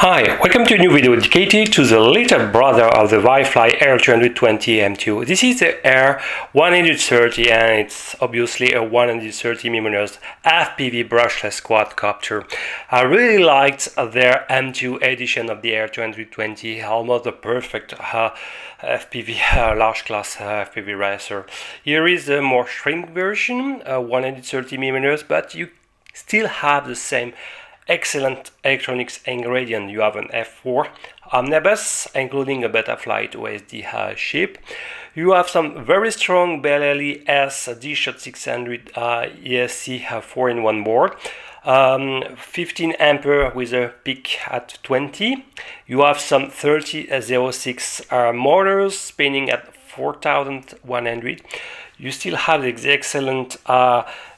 Hi, welcome to a new video dedicated to the little brother of the VIFLY R130 M2. This is the R130 and it's obviously a 130mm FPV brushless quadcopter. I really liked their M2 edition of the R130, almost the perfect FPV, large class FPV racer. Here is the more shrink version, 130mm, but you still have the same excellent electronics ingredient. You have an F4 omnibus, including a Betaflight OSD chip. You have some very strong BLLES D-Shot 600 ESC 4-in-1 board. 15 ampere with a peak at 20. You have some 3006 motors spinning at 4100. You still have the excellent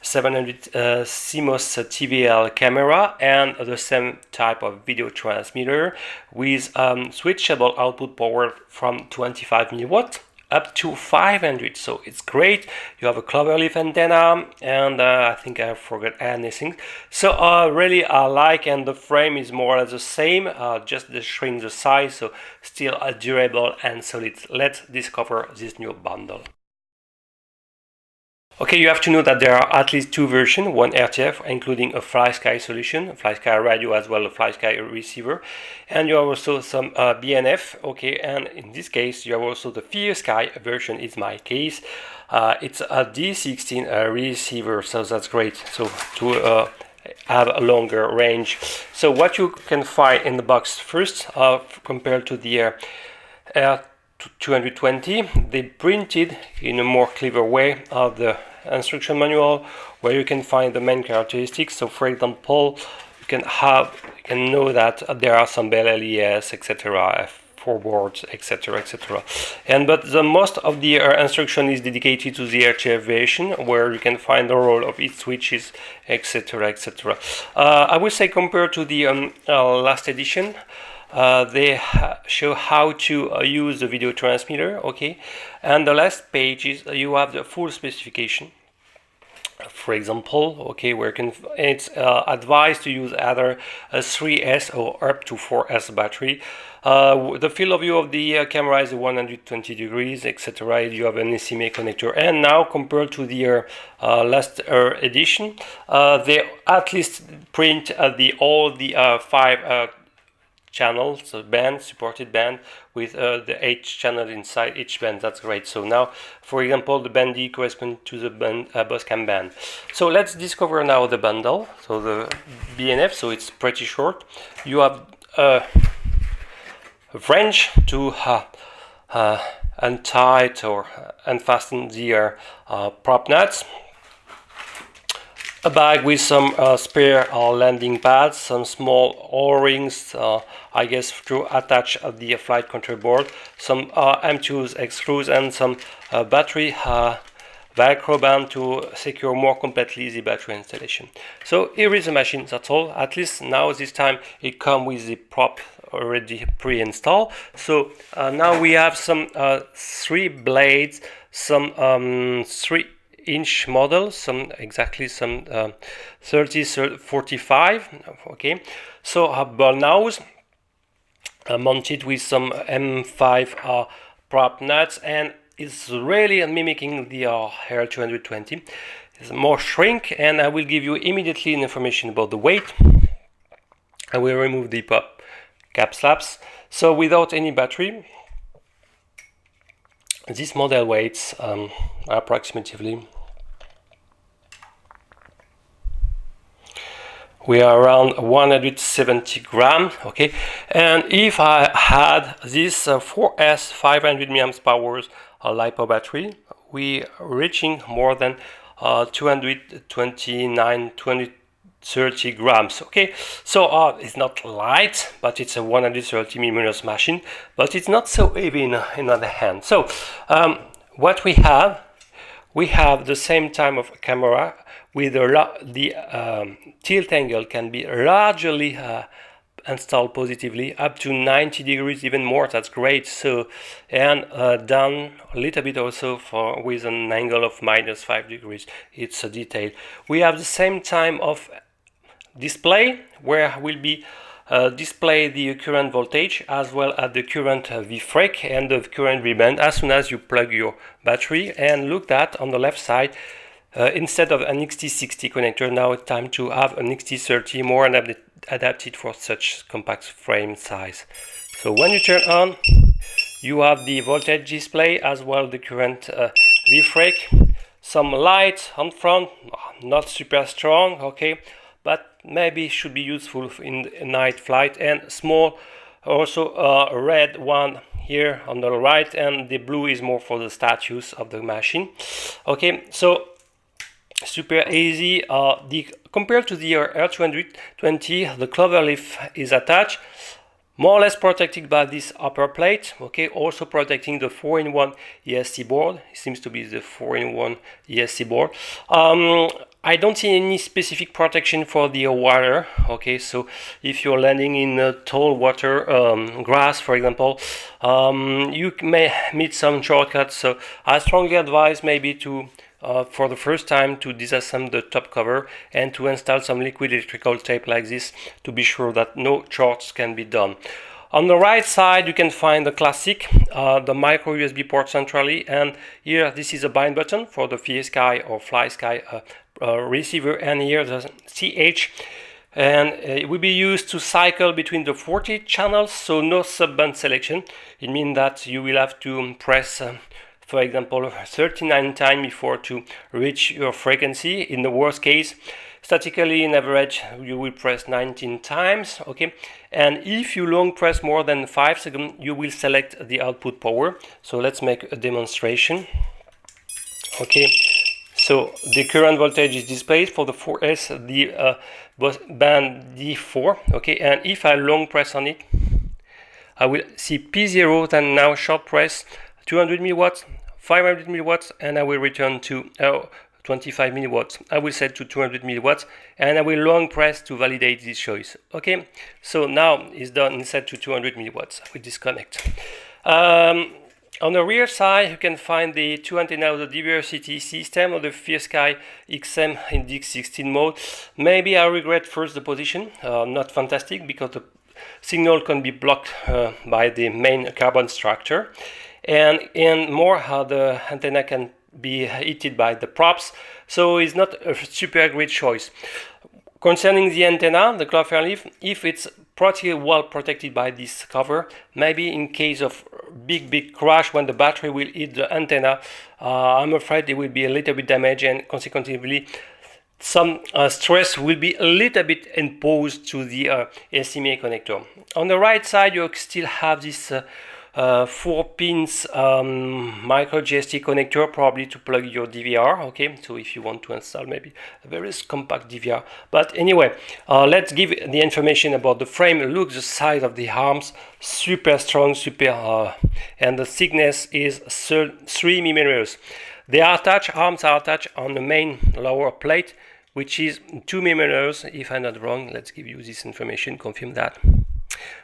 700 CMOS TVL camera and the same type of video transmitter with switchable output power from 25 milliwatt up to 500, so it's great. You have a cloverleaf antenna, and I think I forgot anything. So really I like, and the frame is more or less the same, just shrink the size, so still durable and solid. Let's discover this new bundle. Okay, you have to know that there are at least two versions, one RTF, including a FlySky solution, a FlySky radio as well, a FlySky receiver, and you have also some BNF, okay, and in this case you have also the FlySky version, is my case. It's a D16 receiver, so that's great, so to have a longer range. So what you can find in the box first, compared to the R220, they printed in a more clever way the instruction manual, where you can find the main characteristics. So for example, you can know that there are some BLLES, etc., F4 boards, etc., etc. But the most of the instruction is dedicated to the RTF version, where you can find the role of each switches, etc., etc. I would say compared to the last edition, they show how to use the video transmitter, okay, and the last pages you have the full specification. For example, okay, where it's advised to use either a 3S or up to 4S battery. The field of view of the camera is 120 degrees, etc. You have an SMA connector, and now compared to the last edition, they at least print all the 5 channels, so band, supported band, with the 8 channel inside each band. That's great. So now, for example, the band D corresponds to the band, Boscam band. So let's discover now the bundle. So the BNF, so it's pretty short. You have a wrench to untie or unfasten the prop nuts. A bag with some spare landing pads, some small O-rings, I guess to attach the flight control board, some M2's screws, and some battery Velcro band to secure more completely the battery installation. So here is the machine, that's all. At least now this time it comes with the prop already pre-installed. So now we have some 3 blades, some 3-inch model, some 30-45, okay. So ball nose mounted with some M5 prop nuts, and it's really mimicking the R220. It's more shrink, and I will give you immediately information about the weight. I will remove the pop cap slaps. So without any battery, this model weighs approximately, we are around 170 grams, okay. And if I had this 4S 500 mAh LiPo battery, we are reaching more than 230 grams, okay. So it's not light, but it's a 130mm machine, but it's not so heavy in other hand. So what we have the same type of camera with the tilt angle can be largely installed positively up to 90 degrees, even more. That's great. So, and down a little bit also with an angle of -5 degrees. It's a detail. We have the same time of display, where will be display the current voltage as well as the current VIFLY and the current ribbon as soon as you plug your battery. And look that on the left side, instead of an XT60 connector, now it's time to have an XT30, more adapted for such compact frame size. So when you turn on, you have the voltage display as well the current VIFLY, some light on front, not super strong, okay, but maybe should be useful in night flight, and small also a red one here on the right, and the blue is more for the status of the machine. Okay, so super easy. Compared to the R220, the clover leaf is attached, more or less protected by this upper plate, okay, also protecting the 4-in-1 ESC board. It seems to be the 4-in-1 ESC board. I don't see any specific protection for the water, okay, so if you're landing in tall water, grass for example, you may meet some shortcuts, so I strongly advise maybe to for the first time to disassemble the top cover and to install some liquid electrical tape like this to be sure that no shorts can be done. On the right side you can find the classic, the micro USB port centrally, and here this is a bind button for the FlySky or FlySky receiver, and here the CH, and it will be used to cycle between the 40 channels, so no subband selection. It means that you will have to press for example 39 times before to reach your frequency. In the worst case, statically in average you will press 19 times, okay, and if you long press more than 5 seconds you will select the output power. So let's make a demonstration. Okay, so the current voltage is displayed for the 4S, the band D4, okay, and if I long press on it I will see P0, then now short press 200 milliwatts, 500 milliwatts, and I will return to 25 milliwatts. I will set to 200 milliwatts, and I will long press to validate this choice. Okay, so now it's done and set to 200 milliwatts. I will disconnect. On the rear side, you can find the two antennas of the diversity system of the FlySky XM in DX16 mode. Maybe I regret first the position, not fantastic, because the signal can be blocked by the main carbon structure. And more how the antenna can be heated by the props, so it's not a super great choice. Concerning the antenna, the clover leaf, if it's pretty well protected by this cover, maybe in case of big crash when the battery will hit the antenna, I'm afraid it will be a little bit damaged, and consequently some stress will be a little bit imposed to the SMA connector. On the right side you still have this 4 pins micro GST connector, probably to plug your DVR, okay, so if you want to install maybe a very compact DVR. But anyway, let's give the information about the frame. Look, the size of the arms, super strong, and the thickness is 3 millimeters. They are attached, arms are attached on the main lower plate, which is 2 millimeters, if I'm not wrong. Let's give you this information, confirm that.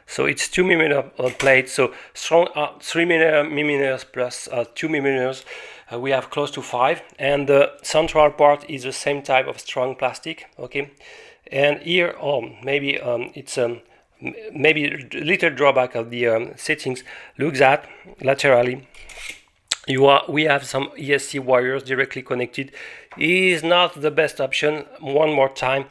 So it's 2 mm plate, so strong 3 mm plus 2 mm, we have close to 5, and the central part is the same type of strong plastic, okay. And here, maybe it's maybe a little drawback of the settings. Look at laterally. We have some ESC wires directly connected. Is not the best option. One more time,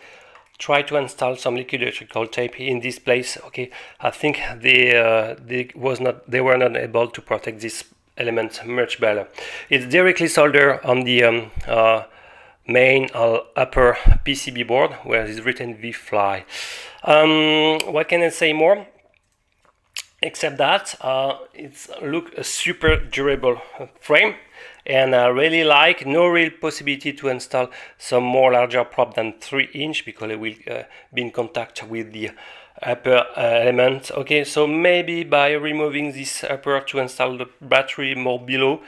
try to install some liquid electrical tape in this place. Okay, I think they were not able to protect this element much better. It's directly soldered on the main upper PCB board where it's written VIFLY. What can I say more? Except that it's a super durable frame, and I really like. No real possibility to install some more larger prop than 3-inch because it will be in contact with the upper element. Okay, so maybe by removing this upper to install the battery more below,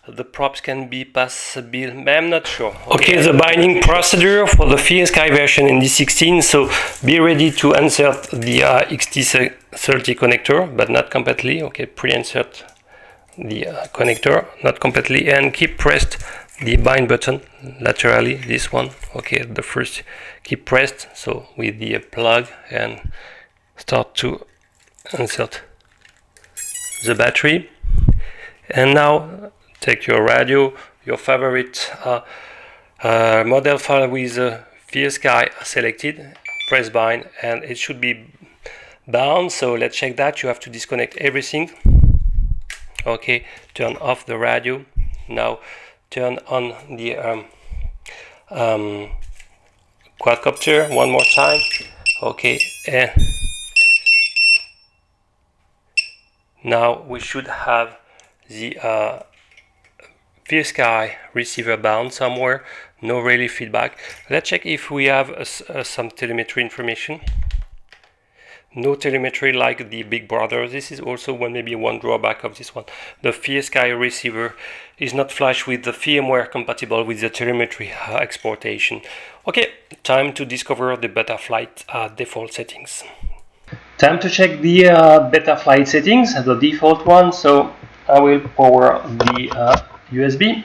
the props can be passable, but I'm not sure. Okay, the binding procedure for the FlySky version in D16. So be ready to insert the XT30 connector, but not completely. Okay, pre-insert the connector, not completely, and keep pressed the bind button laterally, this one. Okay, the first keep pressed, so with the plug, and start to insert the battery. And now take your radio, your favorite model file with VSky selected, press bind, and it should be bound. So let's check that. You have to disconnect everything. Okay, turn off the radio. Now turn on the quadcopter one more time. Okay, and now we should have the VSky receiver bound somewhere. No really feedback. Let's check if we have some telemetry information. No telemetry like the Big Brother. This is also maybe one drawback of this one. The VSky receiver is not flash with the firmware compatible with the telemetry exportation. Okay, time to discover the Betaflight default settings. Time to check the Betaflight settings, the default one. So I will power the USB.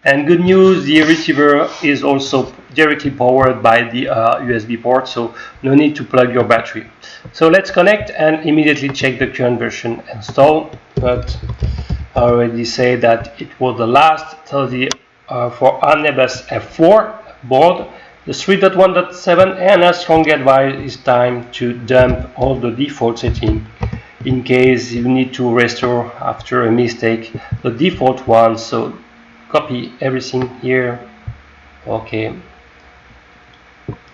And good news, the receiver is also directly powered by the USB port, so no need to plug your battery. So let's connect and immediately check the current version install. But I already say that it was the last. So the for Anebus F4 board, the 3.1.7, and a strong advice is time to dump all the default settings in case you need to restore after a mistake the default one. So copy everything here. Okay,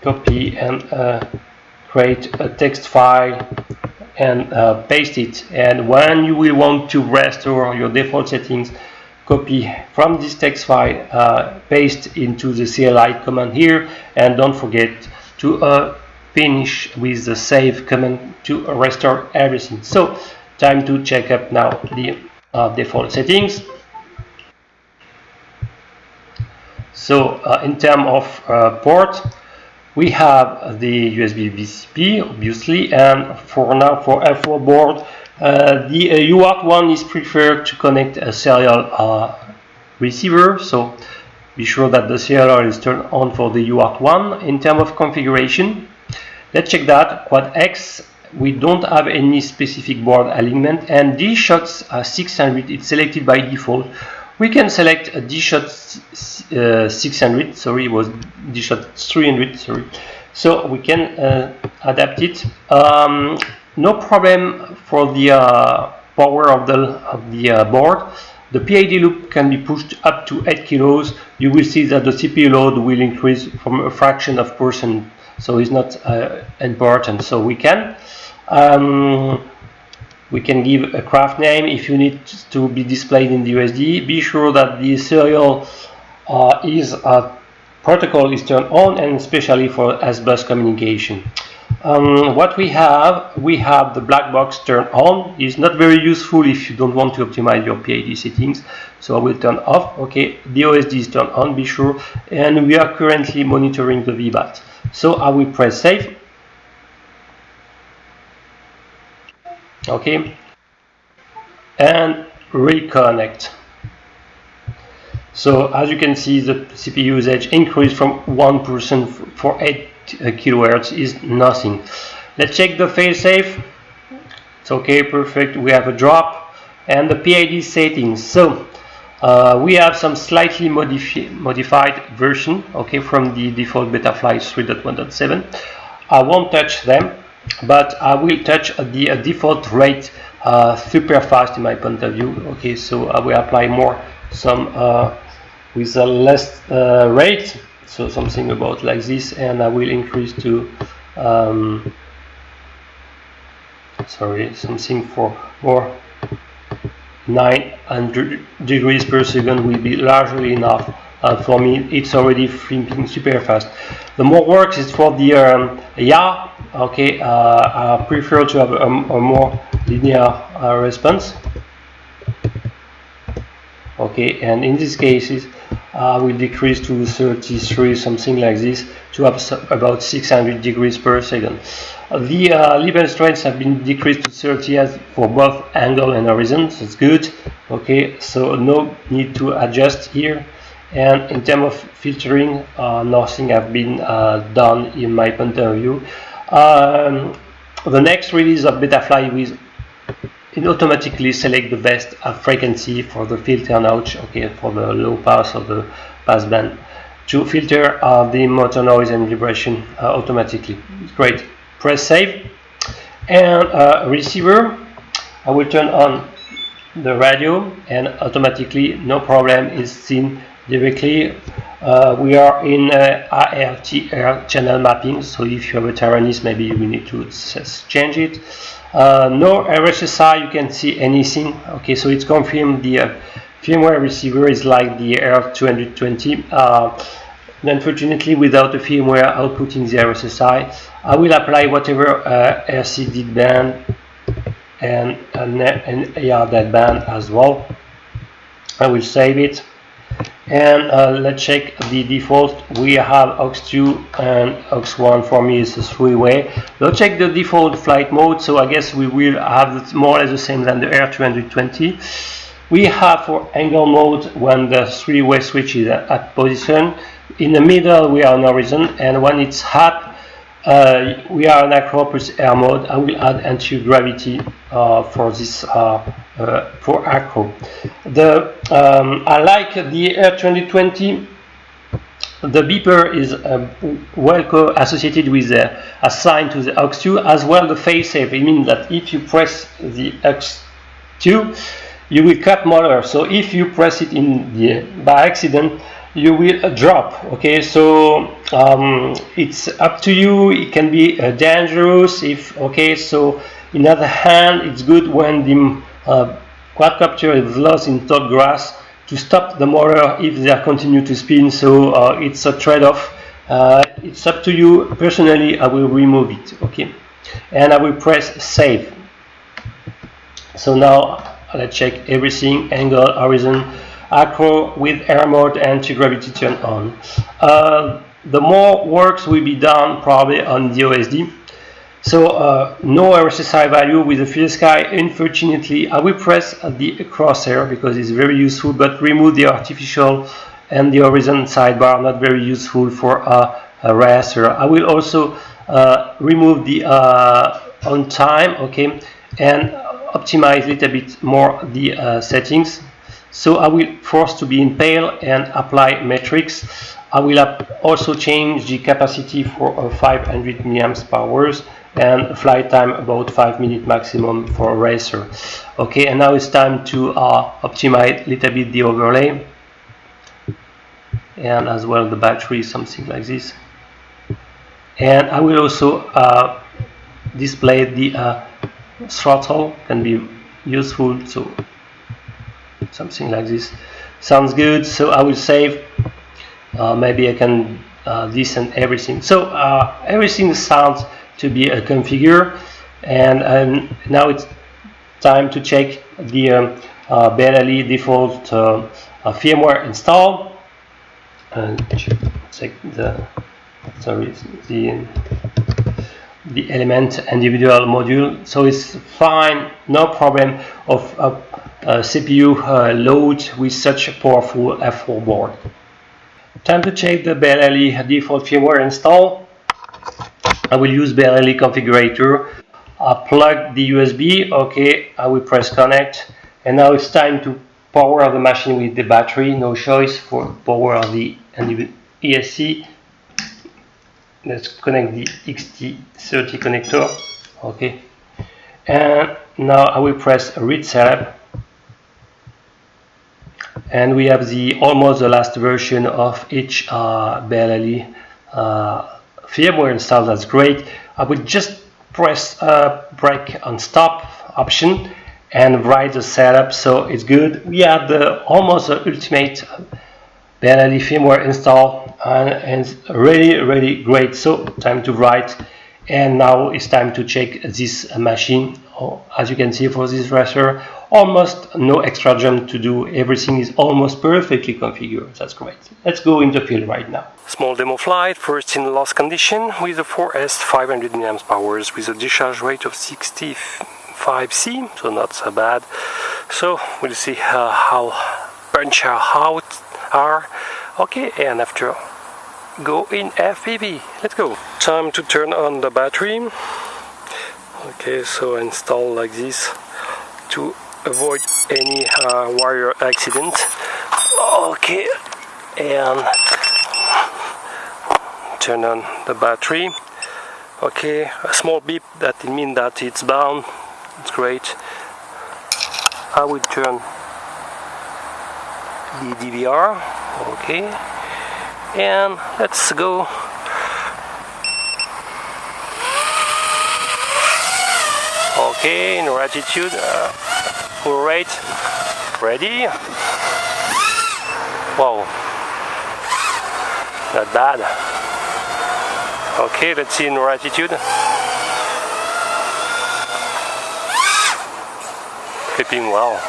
copy and create a text file and paste it. And when you will want to restore your default settings, copy from this text file, paste into the CLI command here, and don't forget to finish with the save command to restore everything. So time to check up now the default settings. So in terms of port, we have the USB VCP obviously, and for now for F4 board, the UART one is preferred to connect a serial receiver. So be sure that the serial is turned on for the UART one. In terms of configuration, let's check that. Quad X, we don't have any specific board alignment, and D-Shots 600 it's selected by default. We can select a D-Shot 600, sorry, it was D-Shot 300, sorry. So we can adapt it. No problem for the power of the board. The PID loop can be pushed up to 8 kilos. You will see that the CPU load will increase from a fraction of percent, so it's not important. So we can give a craft name if you need to be displayed in the USD. Be sure that the serial protocol is turned on, and especially for S-bus communication. What we have the black box turned on. It's not very useful if you don't want to optimize your PID settings, so I will turn off. Okay, the OSD is turned on, be sure, and we are currently monitoring the VBAT. So I will press save. Okay, and reconnect. So as you can see, the CPU usage increased from 1% for 8 kHz is nothing. Let's check the failsafe. It's okay, perfect. We have a drop and the PID settings. So we have some slightly modified version, okay, from the default Betaflight 3.1.7. I won't touch them, but I will touch the default rate super fast in my point of view. Okay, so I will apply more some with a less rate, so something about like this, and I will increase to something for more 900 degrees per second will be largely enough. For me, it's already flipping super fast. The more work is for the yeah. Okay, I prefer to have a more linear response. Okay, and in these cases, I will decrease to 33, something like this, to have about 600 degrees per second. The level strengths have been decreased to 30 as for both angle and horizon. That's good. Okay, so no need to adjust here. And in terms of filtering, nothing has been done in my point of view. The next release of Betaflight will it automatically select the best frequency for the filter notch, okay, for the low pass of the passband, to filter the motor noise and vibration automatically. It's great. Press save, and receiver. I will turn on the radio, and automatically, no problem, is seen directly. We are in ARTR channel mapping, so if you have a Taranis, maybe we need to change it. No RSSI, you can see anything. Okay, so it's confirmed the firmware receiver is like the R220. Unfortunately, without the firmware outputting the RSSI, I will apply whatever RC band and AR dead band as well. I will save it, and let's check the default. We have aux2 and aux1. For me it's a 3-way. Let's check the default flight mode. So I guess we will have more or less the same than the R220. We have for angle mode when the 3-way switch is at position. In the middle we are on horizon, and when it's up, we are in acro plus air mode. I will add anti-gravity for this for acro. I like the R220. The beeper is well associated with assigned to the aux2, as well the phase safe. It means that if you press the aux2, you will cut motor. So if you press it by accident, you will drop. Okay, so it's up to you. It can be dangerous if, okay, so in the other hand, it's good when the quadcopter is lost in tall grass to stop the motor if they continue to spin. So it's a trade-off. It's up to you. Personally, I will remove it. Okay, and I will press save. So now let's check everything: angle, horizon, acro with air mode, and anti-gravity turn on. The more works will be done probably on the OSD. So no RSSI value with the field sky. Unfortunately, I will press the crosshair because it's very useful, but remove the artificial and the horizon sidebar, not very useful for a racer. I will also remove the on time, okay, and optimize a little bit more the settings. So I will force to be in pale and apply metrics. I will also change the capacity for 500 mAh and flight time about 5 minutes maximum for a racer. Okay, and now it's time to optimize a little bit the overlay and as well the battery, something like this. And I will also display the throttle, can be useful, so something like this sounds good. So I will save. Maybe I can descend everything. So everything sounds to be configured, and now it's time to check the BLE default firmware install. And check the element individual module. So it's fine, no problem of CPU load with such a powerful F4 board. Time to check the BLE default firmware install. I will use BLE configurator. Plug the USB. Okay, I will press connect, and now it's time to power the machine with the battery. No choice for power the ESC. Let's connect the XT30 connector. Okay, and now I will press read setup, and we have almost the last version of each BLE firmware installed. That's great. I will just press break on stop option and write the setup, so it's good. We have almost the ultimate BLE firmware install, and it's really great. So time to write, and now it's time to check this machine. As you can see, for this racer, almost no extra jump to do. Everything is almost perfectly configured. That's great. Let's go in the field right now. Small demo flight, first in lost condition with a 4S 500 mAh with a discharge rate of 65 C, so not so bad. So we'll see how punch out are. Okay, and after go in FPV. Let's go. Time to turn on the battery. Okay, so install like this to avoid any wire accident. Okay, and turn on the battery. Okay, a small beep, that means that it's down. It's great. I will turn the DVR. Okay, and let's go. Okay, in attitude, full rate, ready. Wow, not bad. Okay, let's see in attitude. Clipping well.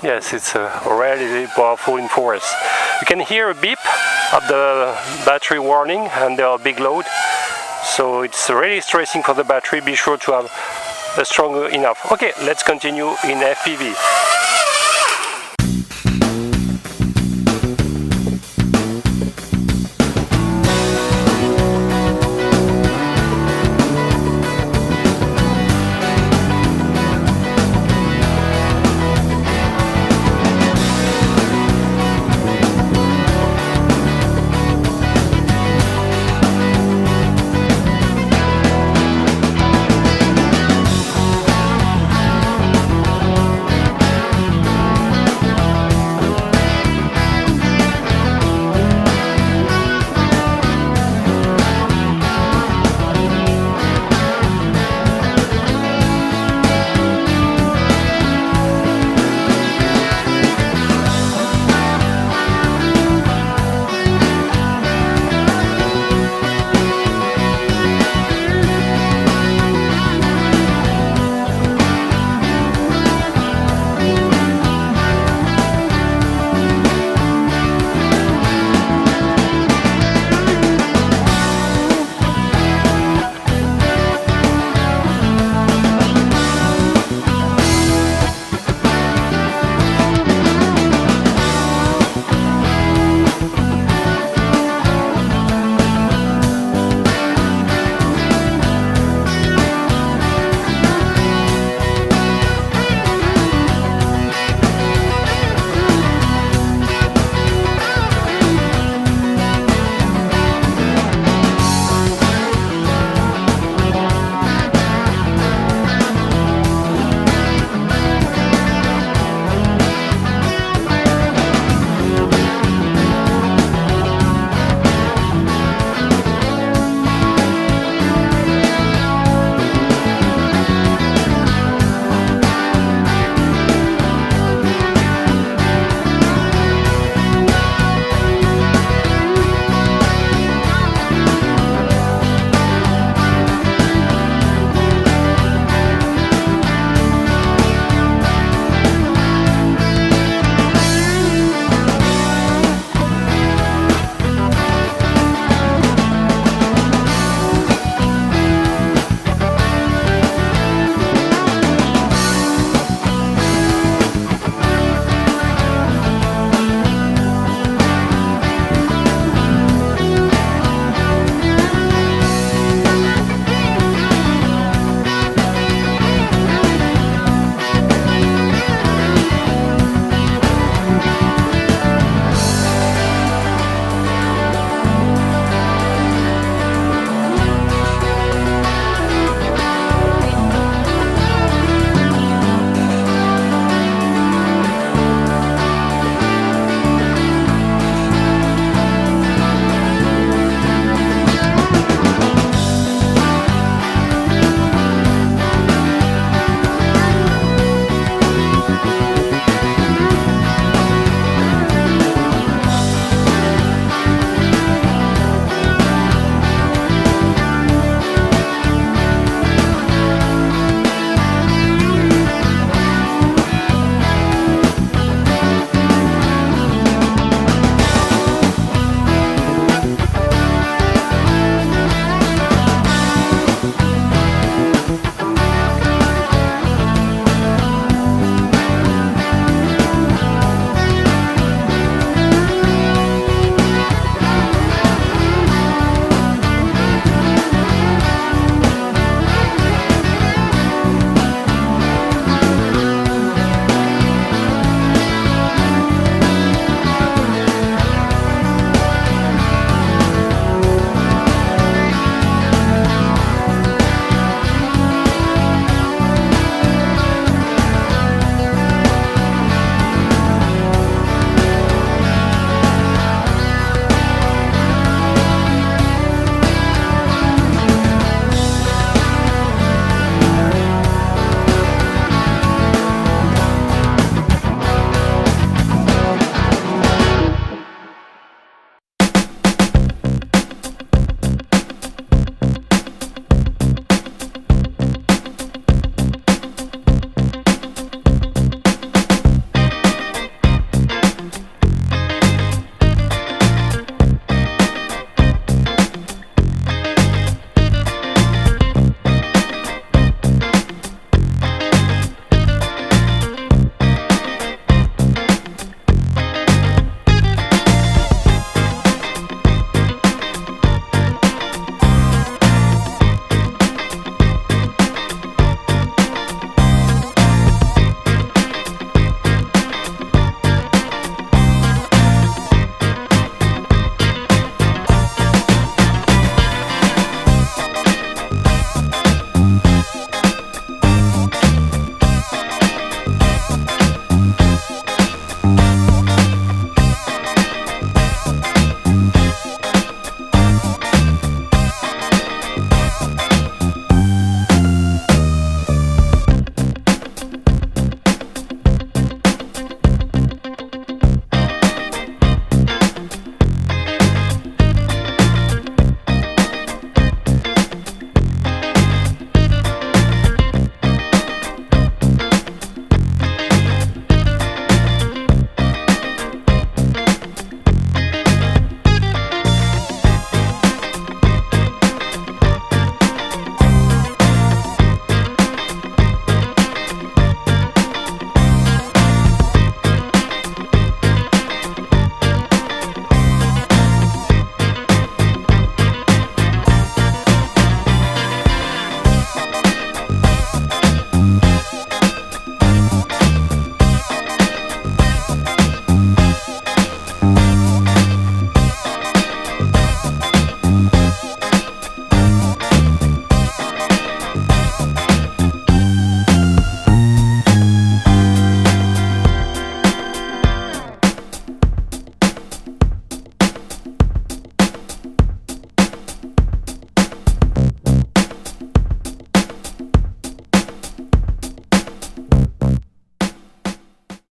Yes, it's already powerful in force. You can hear a beep of the battery warning and the big load. So it's really stressing for the battery. Be sure to have a strong enough. Okay, let's continue in FPV.